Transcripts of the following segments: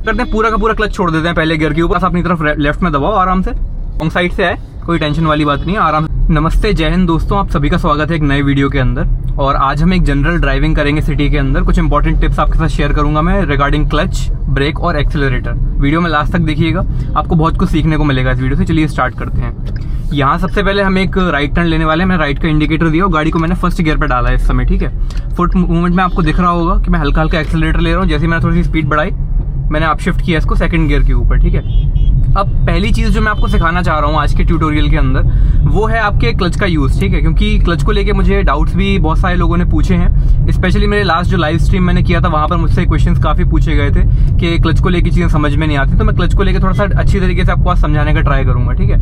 करते हैं, पूरा का पूरा क्लच छोड़ देते हैं पहले गियर के ऊपर, अपनी तरफ लेफ्ट में दबाओ आराम से, रॉन्ग साइड से आए, कोई टेंशन वाली बात नहीं है, आराम से। नमस्ते, जय हिंद दोस्तों, आप सभी का स्वागत है एक नए वीडियो के अंदर। और आज हम एक जनरल ड्राइविंग करेंगे सिटी के अंदर। कुछ इंपॉर्टेंट टिप्स आपके साथ शेयर करूंगा मैं रिगार्डिंग क्लच, ब्रेक और एक्सेलरेटर। वीडियो में लास्ट तक देखिएगा, आपको बहुत कुछ सीखने को मिलेगा इस वीडियो से। चलिए स्टार्ट करते हैं। यहाँ सबसे पहले हम एक राइट टर्न लेने वाले हैं। मैंने राइट का इंडिकेटर दिया और गाड़ी को मैंने फर्स्ट गियर पे डाला है इस समय, ठीक है। फुट मूवमेंट में आपको दिख रहा होगा कि मैं हल्का हल्का एक्सेलरेटर ले रहा हूँ। जैसे मैंने थोड़ी सी स्पीड बढ़ाई, मैंने आप शिफ्ट किया इसको सेकंड गियर के ऊपर, ठीक है। अब पहली चीज जो मैं आपको सिखाना चाह रहा हूँ आज के ट्यूटोरियल के अंदर, वो है आपके क्लच का यूज, ठीक है। क्योंकि क्लच को लेके मुझे डाउट्स भी बहुत सारे लोगों ने पूछे हैं। स्पेशली मेरे लास्ट जो लाइव स्ट्रीम मैंने किया था, वहां पर मुझसे क्वेश्चंस काफी पूछे गए थे कि क्लच को लेके चीजें समझ में नहीं आती। तो मैं क्लच को लेके थोड़ा सा अच्छी तरीके से आपको आज समझाने का ट्राई करूंगा, ठीक है।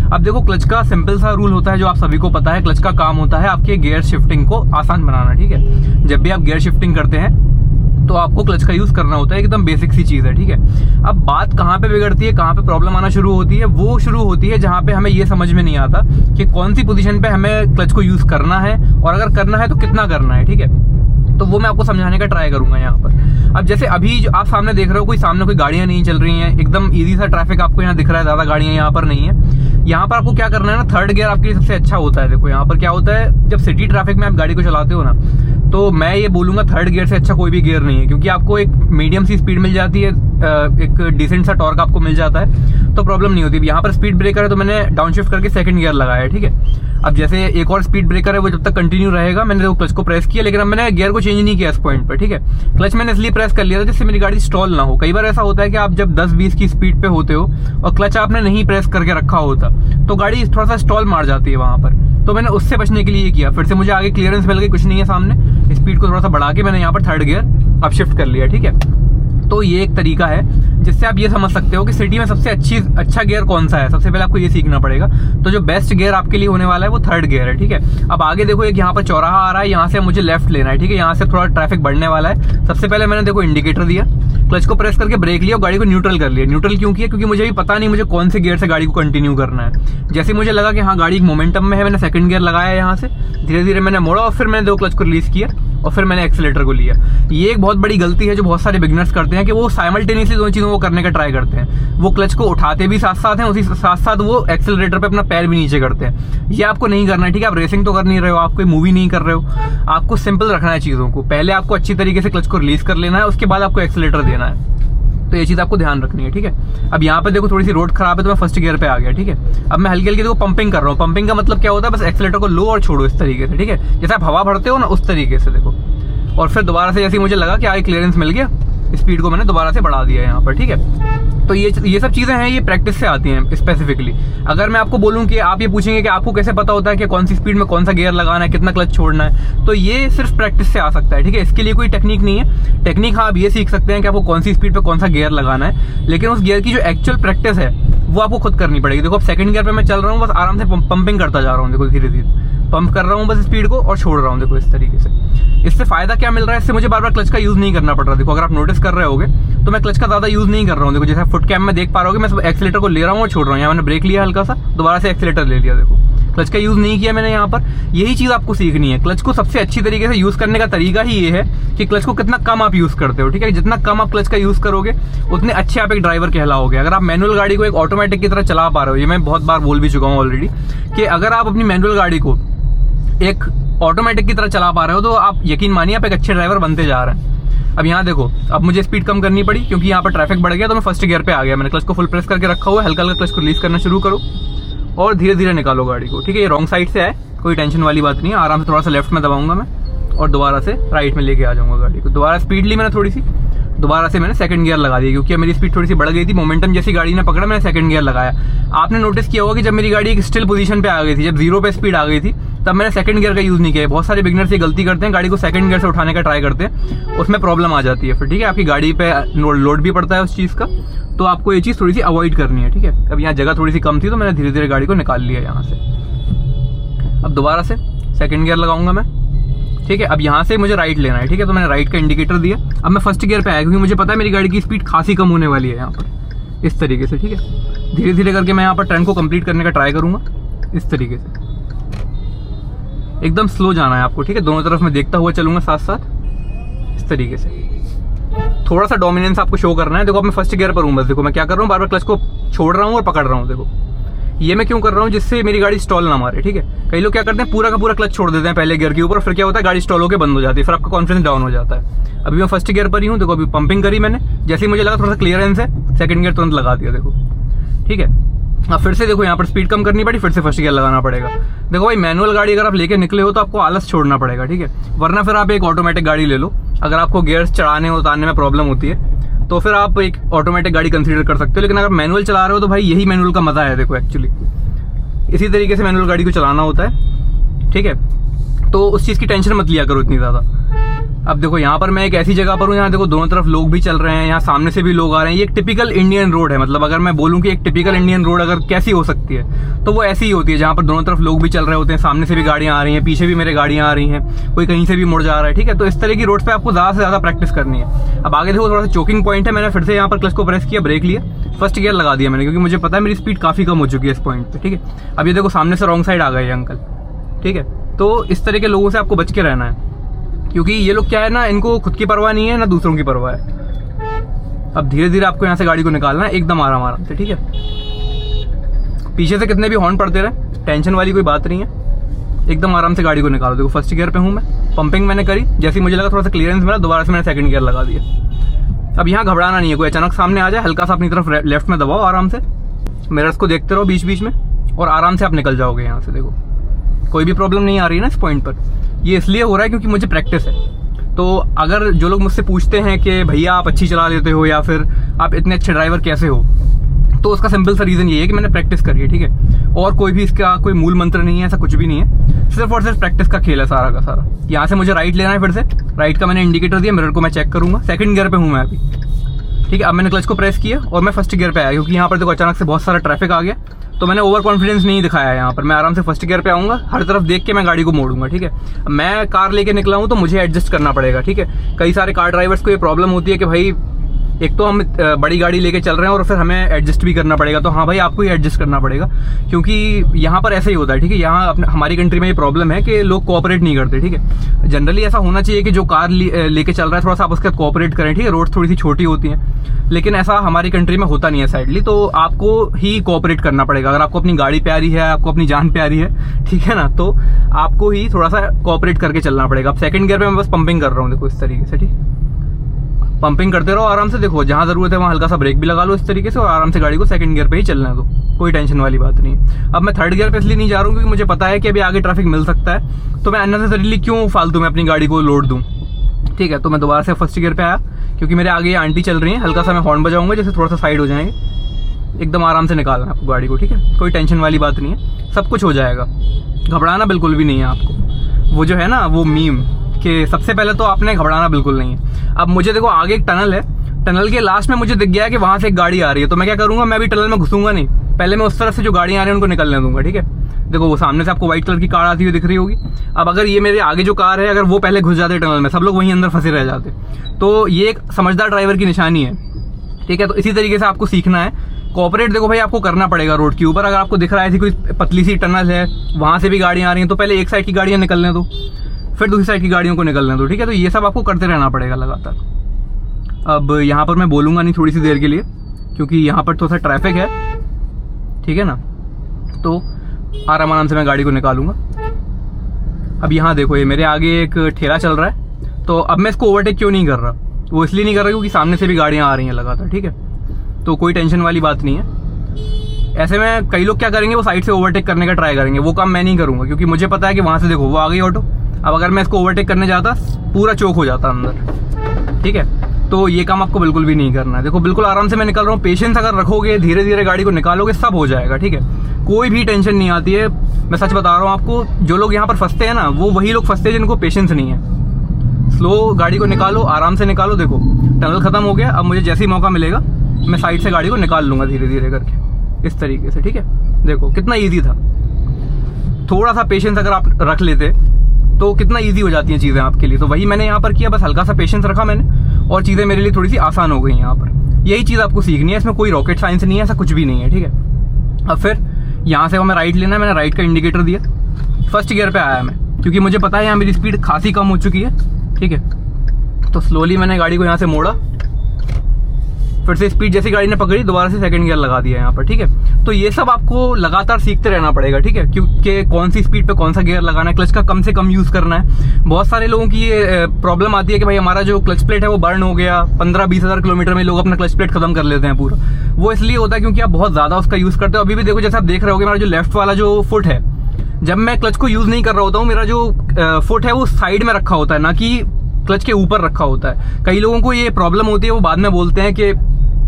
अब देखो, क्लच का सिंपल सा रूल होता है जो आप सभी को पता है। क्लच का काम होता है आपके गियर शिफ्टिंग को आसान बनाना, ठीक है। जब भी आप गियर शिफ्टिंग करते हैं तो आपको क्लच का यूज करना होता है, एकदम बेसिक सी चीज है, ठीक है। अब बात कहाँ पे बिगड़ती है, कहाँ पे प्रॉब्लम आना शुरू होती है, वो शुरू होती है जहाँ पे हमें ये समझ में नहीं आता कि कौन सी पोजीशन पे हमें क्लच को यूज करना है, और अगर करना है तो कितना करना है, ठीक है। तो वो मैं आपको समझाने का ट्राई करूंगा यहाँ पर। अब जैसे अभी जो आप सामने देख रहे हो, सामने कोई गाड़ियां नहीं चल रही हैं, एकदम इजी सा ट्रैफिक आपको यहाँ दिख रहा है, ज्यादा गाड़ियां यहाँ पर नहीं है। यहाँ पर आपको क्या करना है ना, थर्ड गियर आपके लिए सबसे अच्छा होता है। देखो यहाँ पर क्या होता है, जब सिटी ट्रैफिक में आप गाड़ी को चलाते हो ना, तो मैं ये बोलूंगा थर्ड गियर से अच्छा कोई भी गियर नहीं है। क्योंकि आपको एक मीडियम सी स्पीड मिल जाती है, एक डिसेंट सा टॉर्क आपको मिल जाता है, तो प्रॉब्लम नहीं होती। यहाँ पर स्पीड ब्रेकर है तो मैंने डाउन शिफ्ट करके सेकंड गियर लगाया है, ठीक है। अब जैसे एक और स्पीड ब्रेकर है, वो जब तक कंटिन्यू रहेगा, मैंने वो क्लच को प्रेस किया, लेकिन अब मैंने गियर को चेंज नहीं किया इस पॉइंट पर, ठीक है। क्लच मैंने इसलिए प्रेस कर लिया था जिससे मेरी गाड़ी स्टॉल ना हो। कई बार ऐसा होता है कि आप जब 10-20 की स्पीड पे होते हो और क्लच आपने नहीं प्रेस करके रखा होता, तो गाड़ी थोड़ा सा स्टॉल मार जाती है वहां पर। तो मैंने उससे बचने के लिए किया। फिर से मुझे आगे क्लियरेंस मिल गई, कुछ नहीं है सामने, स्पीड को थोड़ा सा बढ़ा के मैंने यहाँ पर थर्ड गियर अब शिफ्ट कर लिया, ठीक है। तो ये एक तरीका है जिससे आप ये समझ सकते हो कि सिटी में सबसे अच्छा गियर कौन सा है। सबसे पहले आपको ये सीखना पड़ेगा। तो जो बेस्ट गियर आपके लिए होने वाला है वो थर्ड गियर है, ठीक है। अब आगे देखो, एक यहाँ पर चौराहा आ रहा है, यहाँ से मुझे लेफ्ट लेना है, ठीक है। यहाँ से थोड़ा ट्रैफिक बढ़ने वाला है। सबसे पहले मैंने देखो इंडिकेटर दिया, क्लच को प्रेस करके ब्रेक लिया और गाड़ी को न्यूट्रल कर लिया। न्यूट्रल क्यों किया? क्योंकि मुझे भी पता नहीं मुझे कौन से गियर से गाड़ी को कंटिन्यू करना है। जैसे मुझे लगा कि हाँ गाड़ी मोमेंटम में है, मैंने सेकंड गियर लगाया यहाँ से, धीरे धीरे मैंने मोड़ा और फिर मैंने दो क्लच को रिलीज किया और फिर मैंने एक्सीलेटर को लिया। ये एक बहुत बड़ी गलती है जो बहुत सारे बिगिनर्स करते हैं कि वो साइमल्टेनियसली दोनों चीजों को करने का ट्राई करते हैं। वो क्लच को उठाते भी साथ साथ हैं, उसी साथ साथ वो एक्सीलरेटर पे अपना पैर भी नीचे करते हैं। ये आपको नहीं करना है, ठीक है। आप रेसिंग तो कर नहीं रहे हो, आप कोई मूवी नहीं कर रहे हो, आपको सिंपल रखना है चीजों को। पहले आपको अच्छी तरीके से क्लच को रिलीज कर लेना है, उसके बाद आपको एक्सीलरेटर देना है। तो ये चीज आपको ध्यान रखनी है, ठीक है। अब यहाँ पे देखो थोड़ी सी रोड खराब है तो मैं फर्स्ट गियर पे आ गया, ठीक है। अब मैं हल्की हल्की देखो पंपिंग कर रहा हूँ। पंपिंग का मतलब क्या होता है, बस एक्सीलरेटर को लो और छोड़ो इस तरीके से, ठीक है। जैसे आप हवा भरते हो ना, उस तरीके से देखो। और फिर दोबारा से जैसे मुझे लगा कि आगे क्लियरेंस मिल गया, स्पीड को मैंने दोबारा से बढ़ा दिया यहाँ पर, ठीक है। तो ये सब चीजें हैं, ये प्रैक्टिस से आती हैं स्पेसिफिकली। अगर मैं आपको बोलूं कि आप ये पूछेंगे कि आपको कैसे पता होता है कि कौन सी स्पीड में कौन सा गियर लगाना है, कितना क्लच छोड़ना है, तो ये सिर्फ प्रैक्टिस से आ सकता है, ठीक है। इसके लिए कोई टेक्निक नहीं है। टेक्निक हाँ आप ये सीख सकते हैं कि आपको कौन सी स्पीड पे कौन सा गियर लगाना है, लेकिन उस गियर की जो एक्चुअल प्रैक्टिस है वो आपको खुद करनी पड़ेगी। देखो अब सेकंड गियर पे मैं चल रहा हूँ, बस आराम से पंपिंग करता जा रहा हूँ, देखो धीरे धीरे पंप कर रहा हूँ बस स्पीड को और छोड़ रहा हूँ, देखो इस तरीके से। इससे फायदा क्या मिल रहा है, इससे मुझे बार बार क्लच का यूज नहीं करना पड़ रहा। देखो अगर आप नोटिस कर रहे होगे तो मैं क्लच का ज्यादा यूज नहीं कर रहा हूँ। देखो जैसे फुट कैम में देख पा रहे होगे, मैं एक्सीलेटर को ले रहा हूँ और छोड़ रहा हूँ। यहाँ मैंने ब्रेक लिया हल्का सा, दोबारा से एक्सीलेटर ले लिया, देखो क्लच का यूज नहीं किया मैंने यहाँ पर। यही चीज आपको सीखनी है। क्लच को सबसे अच्छी तरीके से यूज करने का तरीका ही ये है कि क्लच को कितना कम आप यूज करते हो, ठीक है। जितना कम आप क्लच का यूज करोगे उतने अच्छे आप एक ड्राइवर कहलाओगे। अगर आप मैनुअल गाड़ी को एक ऑटोमेटिक की तरह चला पा रहे हो, ये मैं बहुत बार बोल भी चुका हूँ ऑलरेडी, कि अगर आप अपनी मैनुअल गाड़ी को एक ऑटोमेटिक की तरह चला पा रहे हो तो आप यकीन मानिए आप एक अच्छे ड्राइवर बनते जा रहे हैं। अब यहाँ देखो, अब मुझे स्पीड कम करनी पड़ी क्योंकि यहाँ पर ट्रैफिक बढ़ गया, तो मैं फर्स्ट गियर पे आ गया। मैंने क्लच को फुल प्रेस करके रखा हुआ है, हल्का हल्का क्लच को रिलीज करना शुरू करो और धीरे धीरे निकालो गाड़ी को, ठीक है। ये रॉन्ग साइड से आए, कोई टेंशन वाली बात नहीं है। आराम से थोड़ा सा लेफ्ट में दबाऊंगा मैं और दोबारा से राइट में लेके आ जाऊंगा गाड़ी को। दोबारा स्पीड ली मैंने थोड़ी सी, दोबारा से मैंने सेकंड गियर लगा दिया क्योंकि मेरी स्पीड थोड़ी सी बढ़ गई थी। मोमेंटम जैसी गाड़ी ने पकड़ा, मैंने सेकंड गियर लगाया। आपने नोटिस किया होगा कि जब मेरी गाड़ी एक स्टिल पोजीशन पे आ गई थी, जब 0 पे स्पीड आ गई थी, तब मैंने सेकंड गियर का यूज नहीं किया। बहुत सारे बिगिनर्स ये गलती करते हैं, गाड़ी को सेकंड गियर से उठाने का ट्राई करते हैं, उसमें प्रॉब्लम आ जाती है फिर, ठीक है। आपकी गाड़ी पे लोड भी पड़ता है उस चीज का, तो आपको ये चीज थोड़ी सी अवॉइड करनी है, ठीक है। अब यहाँ जगह थोड़ी सी कम थी तो मैंने धीरे धीरे गाड़ी को निकाल लिया यहाँ से। अब दोबारा से सेकंड गियर लगाऊंगा मैं, ठीक है। अब यहाँ से मुझे राइट लेना है, ठीक है। तो मैंने राइट का इंडिकेटर दिया। अब मैं फर्स्ट गियर पे आया क्योंकि मुझे पता है मेरी गाड़ी की स्पीड खासी कम होने वाली है यहाँ पर, इस तरीके से, ठीक है। धीरे धीरे करके मैं यहाँ पर टर्न को कंप्लीट करने का ट्राई करूंगा, इस तरीके से। एकदम स्लो जाना है आपको, ठीक है। दोनों तरफ मैं देखता हुआ चलूंगा साथ साथ, इस तरीके से। थोड़ा सा डोमिनेंस आपको शो करना है। देखो अब मैं फर्स्ट गियर पर हूँ, बस देखो मैं क्या कर रहा हूँ, बार बार क्लच को छोड़ रहा हूँ और पकड़ रहा हूँ। देखो ये मैं क्यों कर रहा हूँ, जिससे मेरी गाड़ी स्टॉल ना मारे, ठीक है। कई लोग क्या करते हैं, पूरा का पूरा क्लच छोड़ देते हैं पहले गियर के ऊपर, फिर क्या होता है गाड़ी स्टॉल होकर बंद हो जाती है, फिर आपका कॉन्फिडेंस डाउन हो जाता है। अभी मैं फर्स्ट गियर पर ही हूँ। देखो अभी पंपिंग करी मैंने, जैसे ही मुझे लगा थोड़ा सा क्लियरेंस है, सेकंड गियर तुरंत लगा दिया। देखो ठीक है। अब फिर से देखो यहाँ पर स्पीड कम करनी पड़ी, फिर से फर्स्ट गियर लगाना पड़ेगा। देखो भाई मैनुअल गाड़ी अगर आप लेके निकले हो तो आपको आलस छोड़ना पड़ेगा, ठीक है। वरना फिर आप एक ऑटोमेटिक गाड़ी ले लो। अगर आपको गियर्स चढ़ाने उतारने में प्रॉब्लम होती है तो फिर आप एक ऑटोमेटिक गाड़ी कंसीडर कर सकते हो। लेकिन अगर मैनुअल चला रहे हो तो भाई यही मैनुअल का मजा है। देखो एक्चुअली इसी तरीके से मैनुअल गाड़ी को चलाना होता है, ठीक है। तो उस चीज़ की टेंशन मत लिया करो इतनी ज़्यादा। अब देखो यहाँ पर मैं एक ऐसी जगह पर हूँ, यहाँ देखो दोनों तरफ लोग भी चल रहे हैं, यहाँ सामने से भी लोग आ रहे हैं। ये एक टिपिकल इंडियन रोड है। मतलब अगर मैं बोलूँ कि एक टिपिकल इंडियन रोड अगर कैसी हो सकती है तो वो ऐसी ही होती है, जहाँ पर दोनों तरफ लोग भी चल रहे होते हैं, सामने से भी गाड़ियाँ आ रही हैं, पीछे भी मेरे गाड़ियाँ आ रही हैं, कोई कहीं से भी मुड़ जा रहा है, ठीक है। तो इस तरह की रोड पर आपको ज़्यादा से ज़्यादा प्रैक्टिस करनी है। अब आगे देखो थोड़ा सा चोकिंग पॉइंट है, मैंने फिर से यहाँ पर क्लच को प्रेस किया, ब्रेक लिया, फर्स्ट गियर लगा दिया मैंने, क्योंकि मुझे पता है मेरी स्पीड काफ़ी कम हो चुकी है इस पॉइंट पर, ठीक है। अब ये देखो सामने से रॉन्ग साइड आ गए अंकल, ठीक है। तो इस तरह के लोगों से आपको बच के रहना है, क्योंकि ये लोग क्या है ना, इनको खुद की परवाह नहीं है ना दूसरों की परवाह है। अब धीरे धीरे आपको यहाँ से गाड़ी को निकालना है, एकदम आराम आराम से, ठीक है। पीछे से कितने भी हॉर्न पड़ते रहे, टेंशन वाली कोई बात नहीं है, एकदम आराम से गाड़ी को निकालो। देखो फर्स्ट गियर पे हूँ मैं, पंपिंग मैंने करी, जैसे मुझे लगा थोड़ा सा क्लियरेंस मिला, दोबारा से मैंने सेकंड गियर लगा दिया। अब यहाँ घबराना नहीं है, कोई अचानक सामने आ जाए, हल्का सा अपनी तरफ लेफ्ट में दबाओ आराम से, मिरर्स को देखते रहो बीच बीच में, और आराम से आप निकल जाओगे यहाँ से। देखो कोई भी प्रॉब्लम नहीं आ रही है ना इस पॉइंट पर। ये इसलिए हो रहा है क्योंकि मुझे प्रैक्टिस है। तो अगर जो लोग मुझसे पूछते हैं कि भैया आप अच्छी चला लेते हो या फिर आप इतने अच्छे ड्राइवर कैसे हो, तो उसका सिंपल सा रीज़न ये है कि मैंने प्रैक्टिस करी है, ठीक है। और कोई भी इसका कोई मूल मंत्र नहीं है, ऐसा कुछ भी नहीं है, सिर्फ और सिर्फ प्रैक्टिस का खेल है सारा का सारा। यहाँ से मुझे राइट लेना है, फिर से राइट का मैंने इंडिकेटर दिया, मिरर को मैं चेक करूँगा, सेकंड गियर पे हूँ मैं अभी, ठीक है। अब मैंने क्लच को प्रेस किया और मैं फर्स्ट गियर पे आया, क्योंकि यहाँ पर देखो अचानक से बहुत सारा ट्रैफिक आ गया, तो मैंने ओवर कॉन्फिडेंस नहीं दिखाया। यहाँ पर मैं आराम से फर्स्ट गियर पे आऊँगा, हर तरफ देख के मैं गाड़ी को मोड़ूंगा, ठीक है। मैं कार लेके निकला हूँ तो मुझे एडजस्ट करना पड़ेगा, ठीक है। कई सारे कार ड्राइवर्स को ये प्रॉब्लम होती है कि भाई एक तो हम बड़ी गाड़ी लेके चल रहे हैं और फिर हमें एडजस्ट भी करना पड़ेगा। तो हाँ भाई आपको ही एडजस्ट करना पड़ेगा, क्योंकि यहाँ पर ऐसा ही होता है, ठीक है। यहाँ हमारी कंट्री में ये प्रॉब्लम है कि लोग कोऑपरेट नहीं करते, ठीक है। जनरली ऐसा होना चाहिए कि जो कार लेके चल रहा है थोड़ा सा आप उसके साथ कोऑपरेट करें, ठीक है। रोड थोड़ी सी छोटी होती है, लेकिन ऐसा हमारी कंट्री में होता नहीं है साइडली, तो आपको ही कोऑपरेट करना पड़ेगा। अगर आपको अपनी गाड़ी प्यारी है, आपको अपनी जान प्यारी है, ठीक है ना, तो आपको ही थोड़ा सा कोऑपरेट करके चलना पड़ेगा। अब सेकंड गियर पे मैं बस पंपिंग कर रहा हूँ, देखो इस तरीके से, ठीक। पंपिंग करते रहो आराम से, देखो जहाँ जरूरत है वहाँ हल्का सा ब्रेक भी लगा लो इस तरीके से, और आराम से गाड़ी को सेकंड गियर पे ही चलने दो, कोई टेंशन वाली बात नहीं। अब मैं थर्ड गियर पे इसलिए नहीं जा रहा हूँ क्योंकि मुझे पता है कि अभी आगे ट्रैफिक मिल सकता है, तो मैं अननेसेसरीली क्यों फालतू में अपनी गाड़ी को लोड दूँ, ठीक है। तो मैं दोबारा से फर्स्ट गियर पे आया, क्योंकि मेरे आगे आंटी चल रही है, हल्का सा मैं हॉर्न बजाऊंगा, जैसे थोड़ा सा साइड हो जाएंगे, एकदम आराम से निकालना है आपको गाड़ी को, ठीक है। कोई टेंशन वाली बात नहीं है, सब कुछ हो जाएगा, घबराना बिल्कुल भी नहीं है आपको। वो जो है ना वो मीम कि सबसे पहले तो आपने घबराना बिल्कुल नहीं है। अब मुझे देखो आगे एक टनल है, टनल के लास्ट में मुझे दिख गया है कि वहां से एक गाड़ी आ रही है, तो मैं क्या करूंगा, मैं भी टनल में घुसूंगा नहीं, पहले मैं उस तरफ से जो गाड़ियां आ रही हैं उनको निकलने दूंगा, ठीक है। देखो वो सामने से आपको व्हाइट कलर की कार आती हुई दिख रही होगी। अब अगर ये मेरे आगे जो कार है, अगर वो पहले घुस जाते टनल में, सब लोग वहीं अंदर फंसे रह जाते, तो ये एक समझदार ड्राइवर की निशानी है, ठीक है। तो इसी तरीके से आपको सीखना है, कोऑपरेट देखो भाई आपको करना पड़ेगा रोड के ऊपर। अगर आपको दिख रहा है कोई पतली सी टनल है, वहां से भी गाड़ियां आ रही हैं, तो पहले एक साइड की गाड़ियां निकलने दो, फिर दूसरी साइड की गाड़ियों को निकलने दो, ठीक है। तो ये सब आपको करते रहना पड़ेगा लगातार। अब यहाँ पर मैं बोलूँगा नहीं थोड़ी सी देर के लिए, क्योंकि यहाँ पर थोड़ा सा ट्रैफिक है, ठीक है ना, तो आराम आराम से मैं गाड़ी को निकालूंगा। अब यहाँ देखो ये मेरे आगे एक ठेला चल रहा है, तो अब मैं इसको ओवरटेक क्यों नहीं कर रहा, वो इसलिए नहीं कर रहा क्योंकि सामने से भी गाड़ियाँ आ रही हैं लगातार, ठीक है। तो कोई टेंशन वाली बात नहीं है। ऐसे में कई लोग क्या करेंगे, वो साइड से ओवरटेक करने का ट्राई करेंगे, वो काम मैं नहीं करूँगा, क्योंकि मुझे पता है कि वहाँ से देखो वो आ गई ऑटो। अब अगर मैं इसको ओवरटेक करने जाता पूरा चौक हो जाता अंदर, ठीक है। तो ये काम आपको बिल्कुल भी नहीं करना है। देखो बिल्कुल आराम से मैं निकल रहा हूँ, पेशेंस अगर रखोगे, धीरे धीरे गाड़ी को निकालोगे, सब हो जाएगा, ठीक है। कोई भी टेंशन नहीं आती है, मैं सच बता रहा हूँ आपको। जो लोग यहाँ पर फंसते हैं ना, वो वही लोग फंसते हैं जिनको पेशेंस नहीं है। स्लो गाड़ी को निकालो, आराम से निकालो। देखो टनल खत्म हो गया, अब मुझे जैसे ही मौका मिलेगा मैं साइड से गाड़ी को निकाल लूंगा धीरे धीरे करके, इस तरीके से, ठीक है। देखो कितना ईजी था, थोड़ा सा पेशेंस अगर आप रख लेते तो कितना ईजी हो जाती हैं चीज़ें आपके लिए। तो वही मैंने यहाँ पर किया, बस हल्का सा पेशेंस रखा मैंने, और चीज़ें मेरे लिए थोड़ी सी आसान हो गई यहाँ पर। यही चीज़ आपको सीखनी है, इसमें कोई रॉकेट साइंस नहीं है, ऐसा कुछ भी नहीं है, ठीक है। अब फिर यहाँ से हमें राइट लेना है, मैंने राइट का इंडिकेटर दिया, फर्स्ट गियर पे आया मैं, क्योंकि मुझे पता है यहाँ मेरी स्पीड खासी कम हो चुकी है, ठीक है। तो स्लोली मैंने गाड़ी को यहाँ से मोड़ा, फिर से स्पीड जैसी गाड़ी ने पकड़ी, दोबारा से सेकंड गियर लगा दिया यहाँ पर, ठीक है। तो ये सब आपको लगातार सीखते रहना पड़ेगा, ठीक है, क्योंकि कौन सी स्पीड पे कौन सा गियर लगाना है, क्लच का कम से कम यूज करना है। बहुत सारे लोगों की ये प्रॉब्लम आती है कि भाई हमारा जो क्लच प्लेट है वो बर्न हो गया, 15-20 हज़ार किलोमीटर में लोग अपना क्लच प्लेट खत्म कर लेते हैं पूरा। वो इसलिए होता है क्योंकि आप बहुत ज्यादा उसका यूज करते हो। अभी भी देखो, जैसे आप देख रहे होगे, मेरा जो लेफ्ट वाला जो फुट है, जब मैं क्लच को यूज नहीं कर रहा होता हूँ, मेरा जो फुट है वो साइड में रखा होता है, ना कि क्लच के ऊपर रखा होता है। कई लोगों को ये प्रॉब्लम होती है, वो बाद में बोलते हैं कि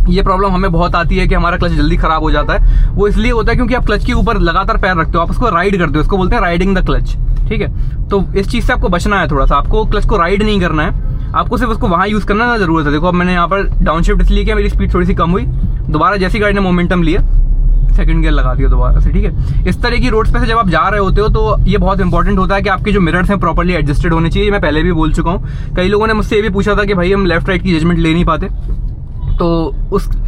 ये प्रॉब्लम हमें बहुत आती है कि हमारा क्लच जल्दी खराब हो जाता है। वो इसलिए होता है क्योंकि आप क्लच के ऊपर लगातार पैर रखते हो, आप उसको राइड करते हो, उसको बोलते हैं राइडिंग द क्लच, ठीक है। तो इस चीज से आपको बचना है थोड़ा सा, आपको क्लच को राइड नहीं करना है, आपको सिर्फ उसको वहां यूज करना जरूरत है। देखो अब मैंने यहाँ पर डाउन शिफ्ट इसलिए किया, मेरी स्पीड थोड़ी सी कम हुई, दोबारा जैसी गाड़ी ने मोमेंटम लिया, सेकंड गियर लगा दिया दोबारा से, ठीक है। इस तरह की रोड्स पे से जब आप जा रहे होते हो तो ये बहुत इंपॉर्टेंट होता है कि आपके जो मिरर्स हैं प्रॉपर्ली एडजस्टेड होने चाहिए। मैं पहले भी बोल चुका हूँ। कई लोगों ने मुझसे ये भी पूछा था कि भाई हम लेफ्ट राइट की जजमेंट ले नहीं पाते, तो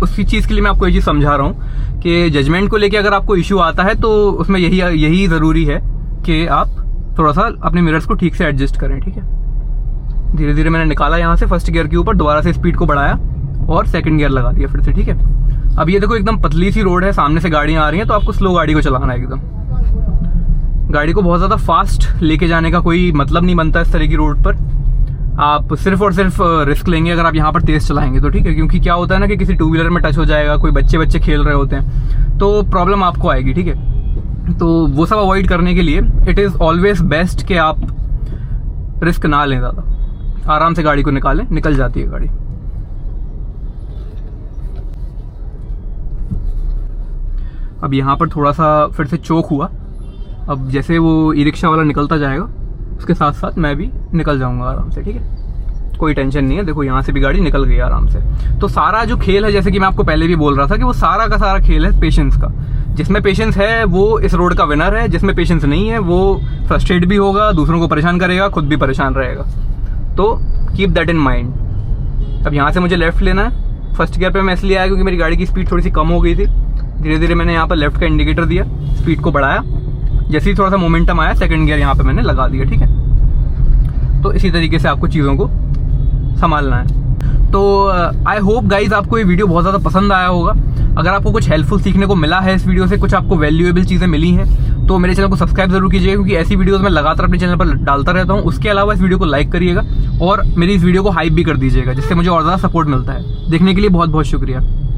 उसी चीज़ के लिए मैं आपको ये चीज़ समझा रहा हूँ कि जजमेंट को लेके अगर आपको इश्यू आता है तो उसमें यही ज़रूरी है कि आप थोड़ा सा अपने मिरर्स को ठीक से एडजस्ट करें, ठीक है। धीरे धीरे मैंने निकाला यहाँ से फर्स्ट गियर के ऊपर, दोबारा से स्पीड को बढ़ाया और सेकंड गियर लगा दिया फिर से, ठीक है। अब ये देखो एकदम पतली सी रोड है, सामने से गाड़ियाँ आ रही हैं, तो आपको स्लो गाड़ी को चलाना है एकदम। गाड़ी को बहुत ज़्यादा फास्ट लेके जाने का कोई मतलब नहीं बनता इस तरह की रोड पर। आप सिर्फ और सिर्फ रिस्क लेंगे अगर आप यहाँ पर तेज चलाएंगे तो, ठीक है। क्योंकि क्या होता है ना कि किसी टू व्हीलर में टच हो जाएगा, कोई बच्चे खेल रहे होते हैं, तो प्रॉब्लम आपको आएगी, ठीक है। तो वो सब अवॉइड करने के लिए इट इज़ ऑलवेज बेस्ट कि आप रिस्क ना लें ज़्यादा, आराम से गाड़ी को निकल जाती है गाड़ी। अब यहाँ पर थोड़ा सा फिर से चौक हुआ। अब जैसे वो ई रिक्शा वाला निकलता जाएगा, उसके साथ साथ मैं भी निकल जाऊंगा आराम से, ठीक है। कोई टेंशन नहीं है। देखो यहाँ से भी गाड़ी निकल गई आराम से। तो सारा जो खेल है, जैसे कि मैं आपको पहले भी बोल रहा था कि वो सारा का सारा खेल है पेशेंस का। जिसमें पेशेंस है वो इस रोड का विनर है, जिसमें पेशेंस नहीं है वो फ्रस्ट्रेट भी होगा, दूसरों को परेशान करेगा, खुद भी परेशान रहेगा। तो कीप दैट इन माइंड। अब यहाँ से मुझे लेफ्ट लेना है। फर्स्ट गियर पे मैं इसलिए आया क्योंकि मेरी गाड़ी की स्पीड थोड़ी सी कम हो गई थी। धीरे धीरे मैंने यहाँ पर लेफ्ट का इंडिकेटर दिया, स्पीड को बढ़ाया, जैसे ही थोड़ा सा मोमेंटम आया सेकंड गियर यहाँ पे मैंने लगा दिया, ठीक है। तो इसी तरीके से आपको चीज़ों को संभालना है। तो आई होप गाइज आपको ये वीडियो बहुत ज़्यादा पसंद आया होगा। अगर आपको कुछ हेल्पफुल सीखने को मिला है इस वीडियो से, कुछ आपको वैल्यूएबल चीज़ें मिली हैं, तो मेरे चैनल को सब्सक्राइब जरूर कीजिएगा, क्योंकि ऐसी वीडियोस मैं लगातार अपने चैनल पर डालता रहता हूँ। उसके अलावा इस वीडियो को लाइक करिएगा और मेरी इस वीडियो को हाइप भी कर दीजिएगा, जिससे मुझे और ज़्यादा सपोर्ट मिलता है। देखने के लिए बहुत बहुत शुक्रिया।